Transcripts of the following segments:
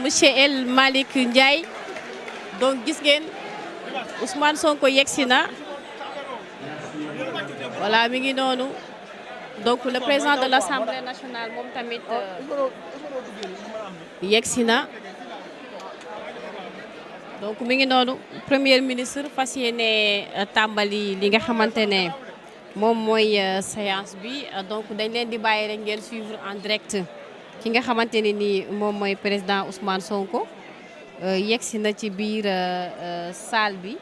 monsieur El Malick Ndiaye donc gis ngeen Ousmane Sonko yegsi na voilà mi ngi noonu donc le président de l'Assemblée nationale moom tamit yegsi na donc mi ngi noonu premier ministre fas yéene tàmbali li nga xamante ne moom mooy séance bi donc dañ leen di bàyyi rek ngeen suivre en direct ki nga xamante ne ni moom mooy président Ousmane Sonko yegsi na ci biir salle bi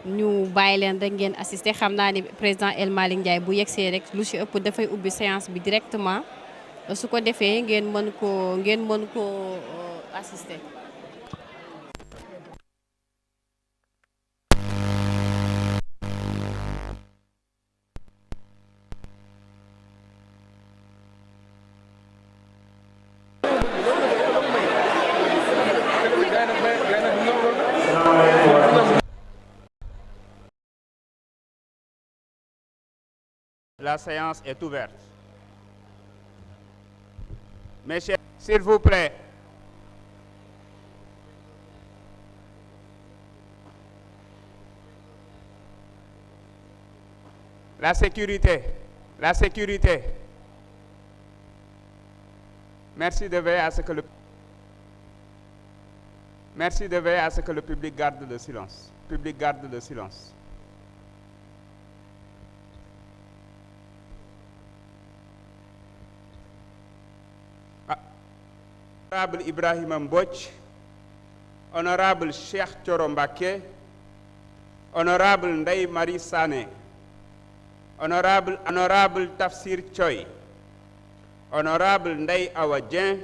ñu bàyyi leen rek ngeen assister xam naa ni président El Malick Ndiaye bu yegsee rek lu ci ëpp dafay ubbi séance bi directement su ko defee ngeen mën ko assister. La séance est ouverte. Mes chers, s'il vous plaît. La sécurité. Merci de veiller à ce que le public garde le silence. Honorable Ibrahima Mbodj, Honorable Cheikh Thioro Mbacké, Honorable Ndeye Marie Sané, Honorable Tafsir Thioye, Honorable Ndeye Awa Dieng,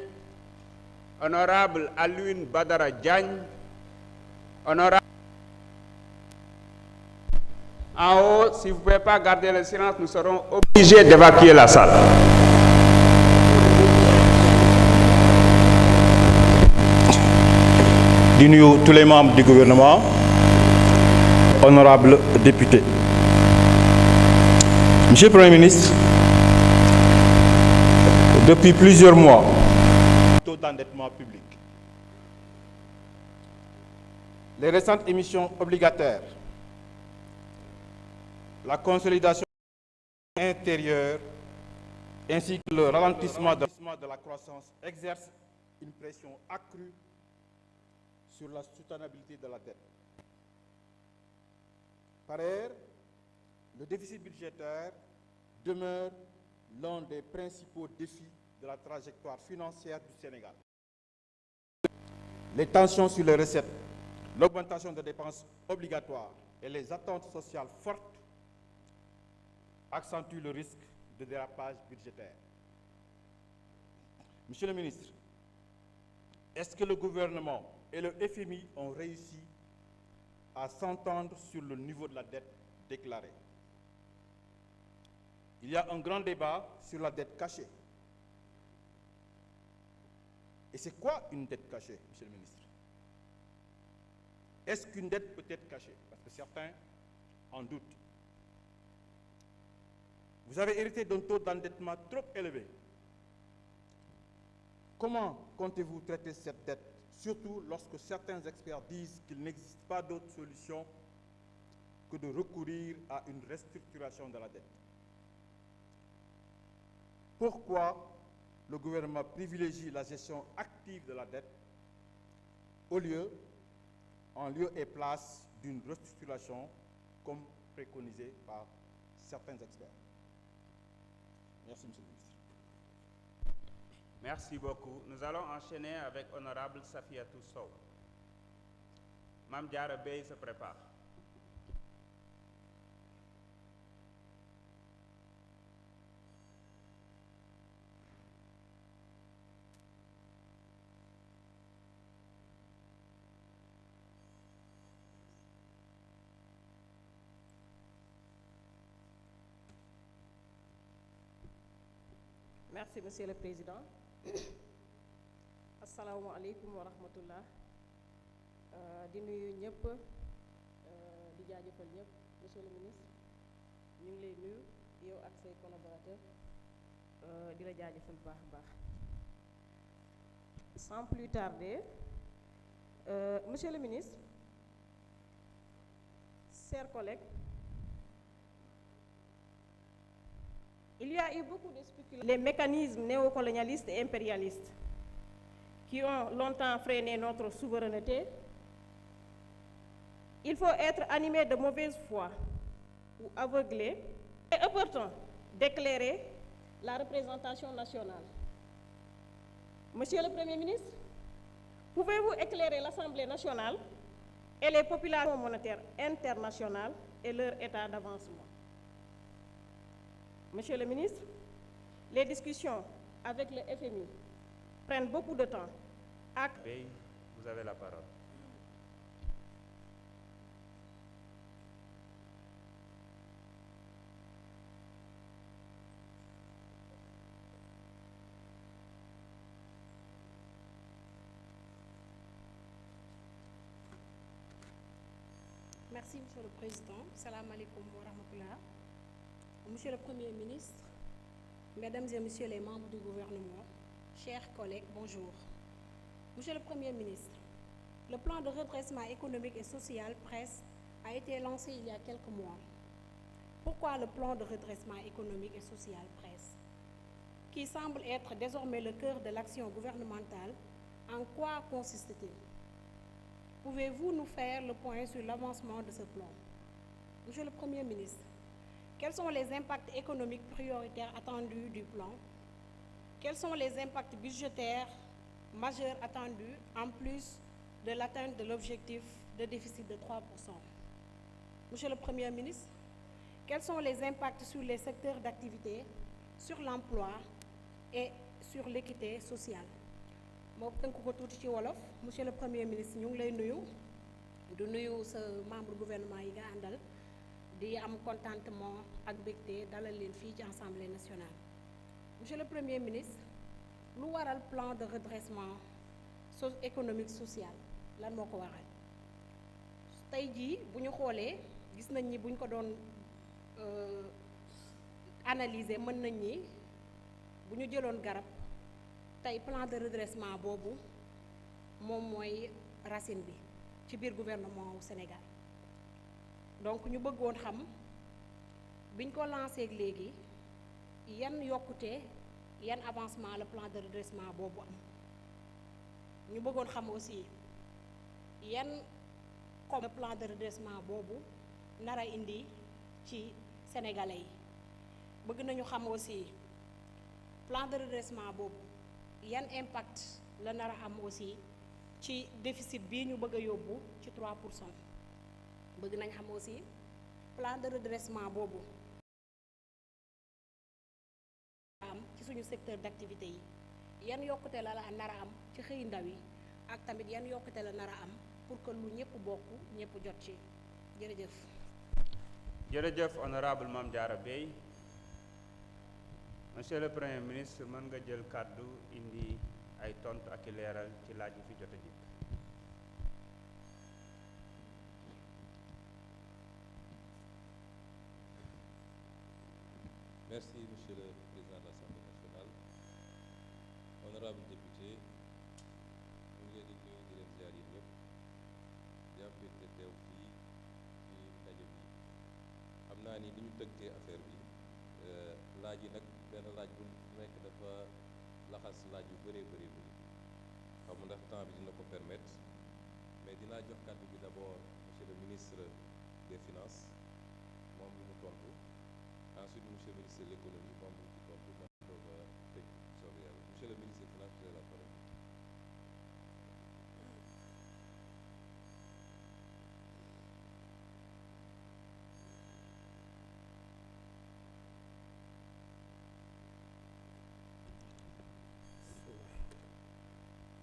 Honorable Alioune Badara Diagne, Honorable. En haut, si vous ne pouvez pas garder le silence, nous serons obligés d'évacuer la salle. di nuyu tous les membres du gouvernement, honorables députés. Monsieur le Premier ministre, depuis plusieurs mois, taux d'endettement public. Les récentes émissions obligataires, la consolidation intérieure ainsi que le ralentissement de la croissance exercent une pression accrue sur la soutenabilité de la dette. Par ailleurs, le déficit budgétaire demeure l'un des principaux défis de la trajectoire financière du Sénégal. Les tensions sur les recettes, l'augmentation des dépenses obligatoires et les attentes sociales fortes accentuent le risque de dérapage budgétaire. Monsieur le ministre, est-ce que le gouvernement et le FMI ont réussi à s'entendre sur le niveau de la dette déclarée? Il y a un grand débat sur la dette cachée. Et c'est quoi une dette cachée, monsieur le ministre? Est-ce qu'une dette peut être cachée? Parce que certains en doutent. Vous avez hérité d'un taux d'endettement trop élevé. Comment comptez-vous traiter cette dette, surtout lorsque certains experts disent qu'il n'existe pas d'autre solution que de recourir à une restructuration de la dette? Pourquoi le gouvernement privilégie la gestion active de la dette en lieu et place d'une restructuration comme préconisé par certains experts? Merci, monsieur le ministre. Merci beaucoup. Nous allons enchaîner avec Honorable Safiatou Sow. Mame Diarra Bèye se prépare. Merci, Monsieur le Président. Asalaamaaleykum wa rahmatullah. Di nuyu ñëpp di jaajëfal ñëpp. Monsieur le ministre, ñu ngi lay nuyu yow ak say collaborateurs di la jaajëfal baax a baax. Sans plus tarder, Monsieur le ministre, chers collègues, il y a eu beaucoup de spéculations. Les mécanismes néocolonialistes et impérialistes qui ont longtemps freiné notre souveraineté, il faut être animé de mauvaise foi ou aveuglé et opportun d'éclairer la représentation nationale. Monsieur le Premier ministre, pouvez-vous éclairer l'Assemblée nationale et les populations monétaires internationales et leur état d'avancement? Monsieur le ministre, les discussions avec le FMI prennent beaucoup de temps. Bey, vous avez la parole. Merci, Monsieur le Président. Salam alaikum wa rahmatullah. Monsieur le Premier ministre, Mesdames et Messieurs les membres du gouvernement, chers collègues, bonjour. Monsieur le Premier ministre, le plan de redressement économique et social PRES a été lancé il y a quelques mois. Pourquoi le plan de redressement économique et social PRES, qui semble être désormais le cœur de l'action gouvernementale, en quoi consiste-t-il? Pouvez-vous nous faire le point sur l'avancement de ce plan? Monsieur le Premier ministre, quels sont les impacts économiques prioritaires attendus du plan? Quels sont les impacts budgétaires majeurs attendus en plus de l'atteinte de l'objectif de déficit de 3%? Monsieur le Premier ministre, quels sont les impacts sur les secteurs d'activité, sur l'emploi et sur l'équité sociale? moo tënk ko tuuti ci wolof. Monsieur le Premier ministre, ñu ngi lay nuyu du nuyu sa membre gouvernement yi nga àndal di am contentement ak mbégte dalal leen fii ci Assemblée nationale. Monsieur le Premier ministre, lu waral plan de redressement économique social lan moo ko waral? Tey jii bu ñu xoolee gis nañ ni bu ñu ko doon analyser mën nañ ni bu ñu jëloon garab tey plan de redressement boobu moom mooy racine bi ci biir gouvernement wu Sénégal. Donc ñu bëggoon xam biñ ko lancé ak léegi yan yokkute yan avancement le plan de redressement boobu am. ñu bëggoon xam aussi yan comme plan de redressement boobu nar a indi ci sénégalais yi. bëgg nañu xam aussi plan de redressement boobu yan impact la nar a am aussi ci déficit bii ñu bëgg a yóbbu ci 3%. bëgg nañ xam aussi plan de redressement boobu am ci suñu secteur d'activité yi yan yokkute la nar a am ci xëy ndaw yi ak tamit yan yokkute la nar a am pour que lu ñëpp bokk ñëpp jot ci. jërëjëf. jërëjëf honorable Mame Diarra Bey. Monsieur le Premier ministre, mën nga jël kàddu indi ay tontu ak i leeral ci laaj yi fi jot a jikk. Merci, Monsieur le Président de l'Assemblée nationale. Honorable député, ñu ngi leen di nuyu di leen ziar yi ñëpp di am mbégte teew fii ci ndaje bi. xam naa ni ñu tënkee affaire bi laaj yi nag benn laaj bu nekk dafa laxas laaj yu bëree bëri xam ndax temps bi dina ko permettre mais dinaa jox kàddu bi d'abord monsieur le ministre des finances moom lu mu tontu. Ensuite, monsieur le ministre de l'économie, moom mu ci tontu ma doog a tëj soobee yàlla. Monsieur le ministre des finances, vous avez la parole.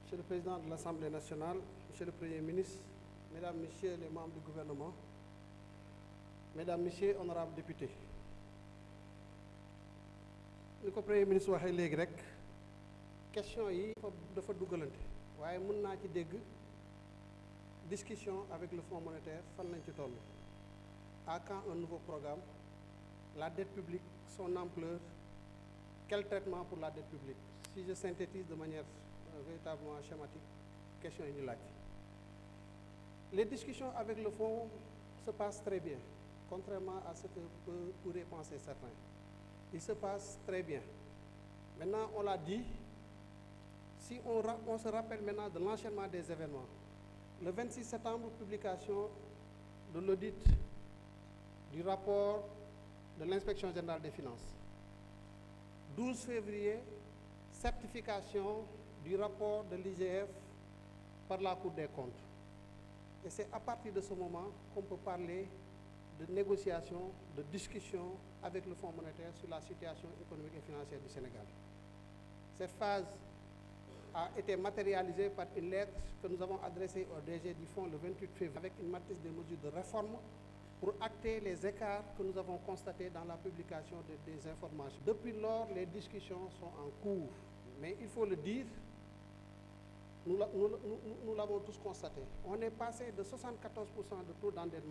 Monsieur le Président de l'Assemblée nationale, Monsieur le Premier ministre, Mesdames, Messieurs les membres du gouvernement, Mesdames, Messieurs, honorables députés. Ni ko Premier ministre waxee léegi rek question yi dafa duggalante waaye mën naa ci dégg discussion avec le Fonds monétaire fan lañ ci toll. À quand un nouveau programme? La dette publique, son ampleur, quel traitement pour la dette publique? Si je synthétise de manière véritablement schématique question yi ñu laaj. Les discussions avec le fonds se passent très bien, contrairement à ce que pourraient penser certains. Il se passe très bien. Maintenant, on l'a dit, si on se rappelle maintenant de l'enchaînement des événements, le 26 septembre, publication de l'audit du rapport de l'inspection générale des finances. 12 février, certification du rapport de l'IGF par la Cour des comptes. Et c'est à partir de ce moment qu'on peut parler de négociation, de discussion avec le Fonds monétaire sur la situation économique et financière du Sénégal. Cette phase a été matérialisée par une lettre que nous avons adressée au DG du Fonds le 28 février avec une matrice des mesures de réforme pour acter les écarts que nous avons constatés dans la publication des informations. Depuis lors, les discussions sont en cours. Mais il faut le dire, nous l'avons tous constaté. On est passé de 74% de taux d'endettement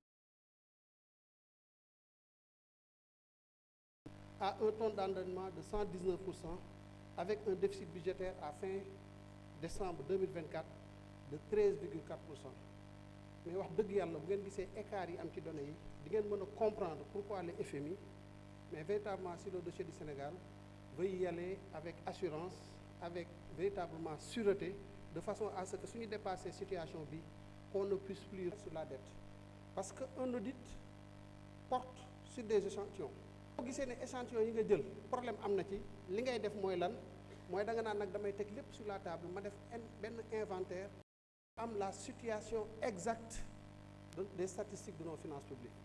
à un taux d'endettement de 119% avec un déficit budgétaire à fin décembre 2024 de 13,4%. Mais wax dëgg yàlla bu ngeen gisee écart yi am ci données yi di ngeen mën a comprendre pourquoi le FMI, mais véritablement sur le dossier du Sénégal, veut y aller avec assurance, avec véritablement sûreté, de façon à ce que suñu dépasser situation bi qu'on ne puisse plus sur la dette. Parce qu'un audit porte sur des échantillons. boo gisee ne échantillons yi nga jël problème am na ci li ngay def mooy lan mooy da nga naan nag damay teg lépp sur la table ma def benn inventaire am la situation exacte des statistiques de nos finances publiques.